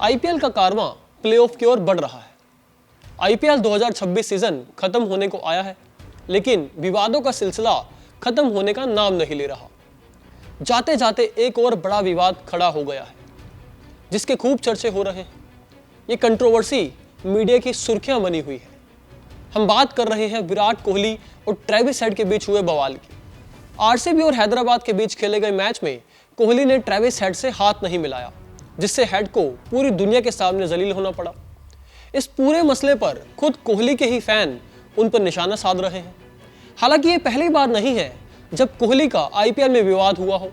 IPL का कारवां playoff की ओर बढ़ रहा है। आईपीएल 2026 सीजन खत्म होने को आया है, लेकिन विवादों का सिलसिला खत्म होने का नाम नहीं ले रहा। जाते जाते एक और बड़ा विवाद खड़ा हो गया है, जिसके खूब चर्चे हो रहे हैं। ये कंट्रोवर्सी मीडिया की सुर्खियां बनी हुई है। हम बात कर रहे हैं विराट कोहली और ट्रेविस हेड के बीच हुए बवाल की। आरसीबी और हैदराबाद के बीच खेले गए मैच में कोहली ने ट्रेविस हेड से हाथ नहीं मिलाया, जिससे हेड को पूरी दुनिया के सामने जलील होना पड़ा। इस पूरे मसले पर खुद कोहली के ही फैन उन पर निशाना साध रहे हैं। हालांकि ये पहली बार नहीं है जब कोहली का आईपीएल में विवाद हुआ हो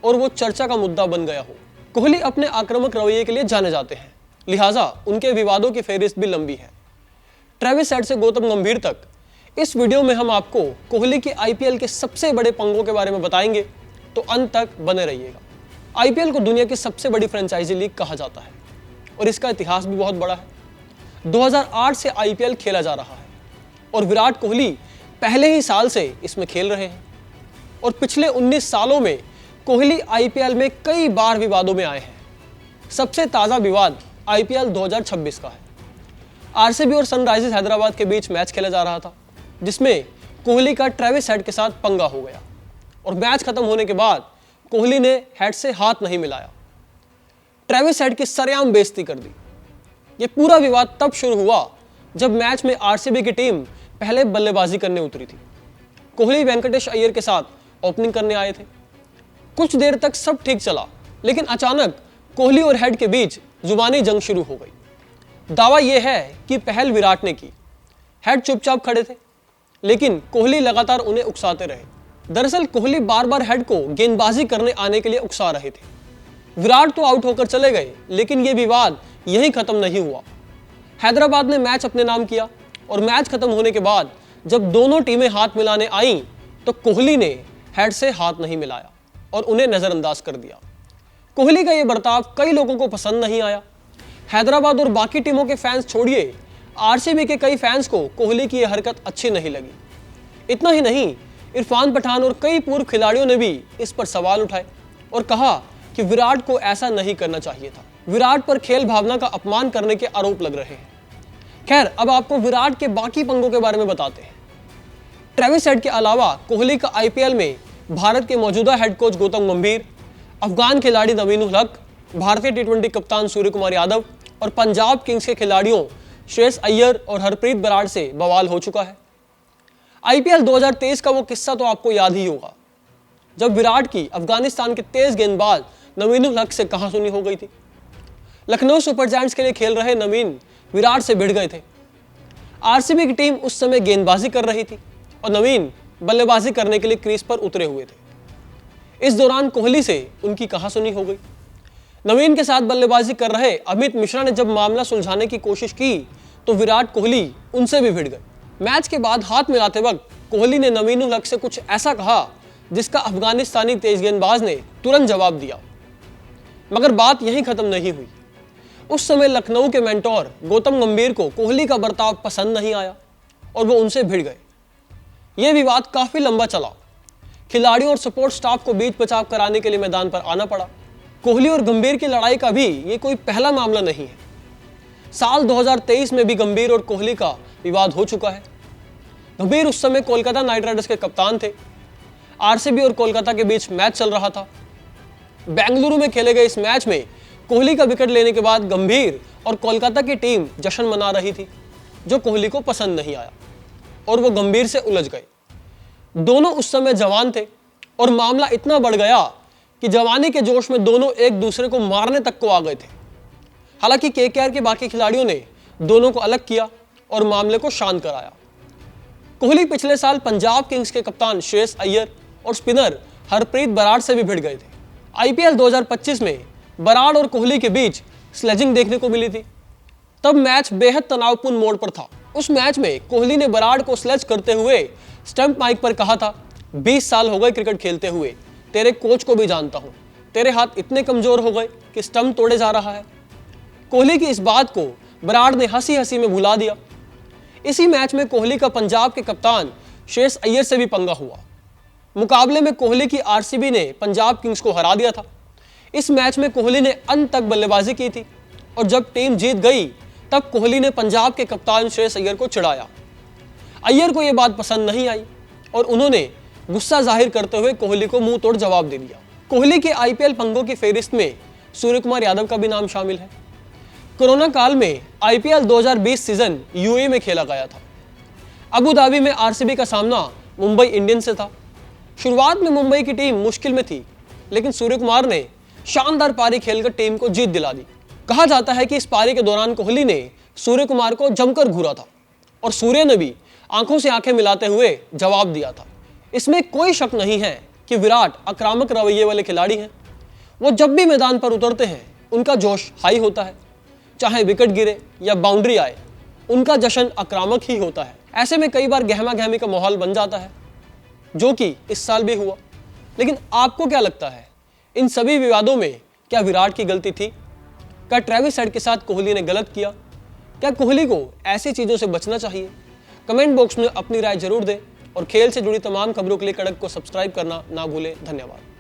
और वो चर्चा का मुद्दा बन गया हो। कोहली अपने आक्रामक रवैये के लिए जाने जाते हैं, लिहाजा उनके विवादों की फहरिस्त भी लंबी है। ट्रेविस हेड से गौतम गंभीर तक इस वीडियो में हम आपको कोहली के आईपीएल के सबसे बड़े पंगों के बारे में बताएंगे, तो अंत तक बने रहिएगा। आईपीएल को दुनिया की सबसे बड़ी फ्रेंचाइजी लीग कहा जाता है और इसका इतिहास भी बहुत बड़ा है। 2008 से आईपीएल खेला जा रहा है और विराट कोहली पहले ही साल से इसमें खेल रहे हैं और पिछले 19 सालों में कोहली आईपीएल में कई बार विवादों में आए हैं। सबसे ताज़ा विवाद आईपीएल 2026 का है। आरसीबी और सनराइजर्स हैदराबाद के बीच मैच खेला जा रहा था, जिसमें कोहली का ट्रेविस हेड के साथ पंगा हो गया और मैच खत्म होने के बाद कोहली ने हेड से हाथ नहीं मिलाया। ट्रेविस हेड की सरेआम बेइज्जती कर दी। ये पूरा विवाद तब शुरू हुआ जब मैच में आरसीबी की टीम पहले बल्लेबाजी करने उतरी थी। कोहली वेंकटेश अय्यर के साथ ओपनिंग करने आए थे। कुछ देर तक सब ठीक चला, लेकिन अचानक कोहली और हेड के बीच जुबानी जंग शुरू हो गई। दावा यह है कि पहल विराट ने की। हेड चुपचाप खड़े थे, लेकिन कोहली लगातार उन्हें उकसाते रहे। दरअसल कोहली बार बार हेड को गेंदबाजी करने आने के लिए उकसा रहे थे। विराट तो आउट होकर चले गए, लेकिन यह विवाद यहीं खत्म नहीं हुआ। हैदराबाद ने मैच अपने नाम किया और मैच खत्म होने के बाद जब दोनों टीमें हाथ मिलाने आईं, तो कोहली ने हेड से हाथ नहीं मिलाया और उन्हें नजरअंदाज कर दिया। कोहली का यह बर्ताव कई लोगों को पसंद नहीं आया। हैदराबाद और बाकी टीमों के फैंस छोड़िए, आरसीबी के कई फैंस को कोहली की यह हरकत अच्छी नहीं लगी। इतना ही नहीं, इरफान पठान और कई पूर्व खिलाड़ियों ने भी इस पर सवाल उठाए और कहा कि विराट को ऐसा नहीं करना चाहिए था। विराट पर खेल भावना का अपमान करने के आरोप लग रहे हैं। खैर, अब आपको विराट के बाकी पंगों के बारे में बताते हैं। ट्रेविस हेड के अलावा कोहली का आईपीएल में भारत के मौजूदा हेड कोच गौतम गंभीर, अफगान खिलाड़ी नवीन उल हक, भारतीय टी20 कप्तान सूर्य कुमार यादव और पंजाब किंग्स के खिलाड़ियों श्रेयस अय्यर और हरप्रीत बराड़ से बवाल हो चुका है। आईपीएल 2023 का वो किस्सा तो आपको याद ही होगा, जब विराट की अफगानिस्तान के तेज गेंदबाज नवीन उल हक से कहासुनी हो गई थी। लखनऊ सुपर जायंट्स के लिए खेल रहे नवीन विराट से भिड़ गए थे। आरसीबी की टीम उस समय गेंदबाजी कर रही थी और नवीन बल्लेबाजी करने के लिए क्रीज पर उतरे हुए थे। इस दौरान कोहली से उनकी कहासुनी हो गई। नवीन के साथ बल्लेबाजी कर रहे अमित मिश्रा ने जब मामला सुलझाने की कोशिश की, तो विराट कोहली उनसे भी भिड़ गए। मैच के बाद हाथ मिलाते वक्त कोहली ने नवीन उल हक से कुछ ऐसा कहा जिसका अफगानिस्तानी तेज गेंदबाज ने तुरंत जवाब दिया। मगर बात यहीं खत्म नहीं हुई। उस समय लखनऊ के मेंटोर गौतम गंभीर को कोहली का बर्ताव पसंद नहीं आया और वो उनसे भिड़ गए। यह विवाद काफी लंबा चला। खिलाड़ियों और सपोर्ट स्टाफ को बीच बचाव कराने के लिए मैदान पर आना पड़ा। कोहली और गंभीर की लड़ाई का भी ये कोई पहला मामला नहीं है। साल 2023 में भी गंभीर और कोहली का विवाद हो चुका है। गंभीर उस समय कोलकाता नाइट राइडर्स के कप्तान थे। आरसीबी और कोलकाता के बीच मैच चल रहा था। बेंगलुरु में खेले गए इस मैच में कोहली का विकेट लेने के बाद गंभीर और कोलकाता की टीम जश्न मना रही थी, जो कोहली को पसंद नहीं आया और वो गंभीर से उलझ गए। दोनों उस समय जवान थे और मामला इतना बढ़ गया कि जवानी के जोश में दोनों एक दूसरे को मारने तक को आ गए थे। हालांकि केकेआर के बाकी खिलाड़ियों ने दोनों को अलग किया और मामले को शांत कराया। कोहली पिछले साल पंजाब किंग्स के कप्तान श्रेयस अय्यर और स्पिनर हरप्रीत बराड़ से भी भिड़ गए थे। आईपीएल 2025 में बराड़ और कोहली के बीच स्लेजिंग देखने को मिली थी। तब मैच बेहद तनावपूर्ण मोड़ पर था। उस मैच में कोहली ने बराड़ को स्लेज करते हुए स्टंप माइक पर कहा था, 20 साल हो गए क्रिकेट खेलते हुए, तेरे कोच को भी जानता हूं, तेरे हाथ इतने कमजोर हो गए कि स्टंप तोड़े जा रहा है। कोहली की इस बात को बराड़ ने हंसी हंसी में भुला दिया। इसी मैच में कोहली का पंजाब के कप्तान श्रेयस अय्यर से भी पंगा हुआ। मुकाबले में कोहली की आरसीबी ने पंजाब किंग्स को हरा दिया था। इस मैच में कोहली ने अंत तक बल्लेबाजी की थी और जब टीम जीत गई तब कोहली ने पंजाब के कप्तान श्रेयस अय्यर को चिढ़ाया। अय्यर को यह बात पसंद नहीं आई और उन्होंने गुस्सा जाहिर करते हुए कोहली को मुंह तोड़ जवाब दे दिया। कोहली के आईपीएल पंगों की फेहरिस्त में सूर्य कुमार यादव का भी नाम शामिल है। कोरोना काल में आईपीएल 2020 सीजन यूएई में खेला गया था। अबू धाबी में आरसीबी का सामना मुंबई इंडियंस से था। शुरुआत में मुंबई की टीम मुश्किल में थी, लेकिन सूर्य कुमार ने शानदार पारी खेलकर टीम को जीत दिला दी। कहा जाता है कि इस पारी के दौरान कोहली ने सूर्य कुमार को जमकर घूरा था और सूर्य ने भी आंखों से आंखें मिलाते हुए जवाब दिया था। इसमें कोई शक नहीं है कि विराट आक्रामक रवैये वाले खिलाड़ी हैं। वो जब भी मैदान पर उतरते हैं उनका जोश हाई होता है। चाहे विकेट गिरे या बाउंड्री आए, उनका जश्न आक्रामक ही होता है। ऐसे में कई बार गहमा गहमी का माहौल बन जाता है, जो कि इस साल भी हुआ। लेकिन आपको क्या लगता है, इन सभी विवादों में क्या विराट की गलती थी? क्या ट्रेविस हेड के साथ कोहली ने गलत किया? क्या कोहली को ऐसी चीज़ों से बचना चाहिए? कमेंट बॉक्स में अपनी राय जरूर दें और खेल से जुड़ी तमाम खबरों के लिए कड़क को सब्सक्राइब करना ना भूलें। धन्यवाद।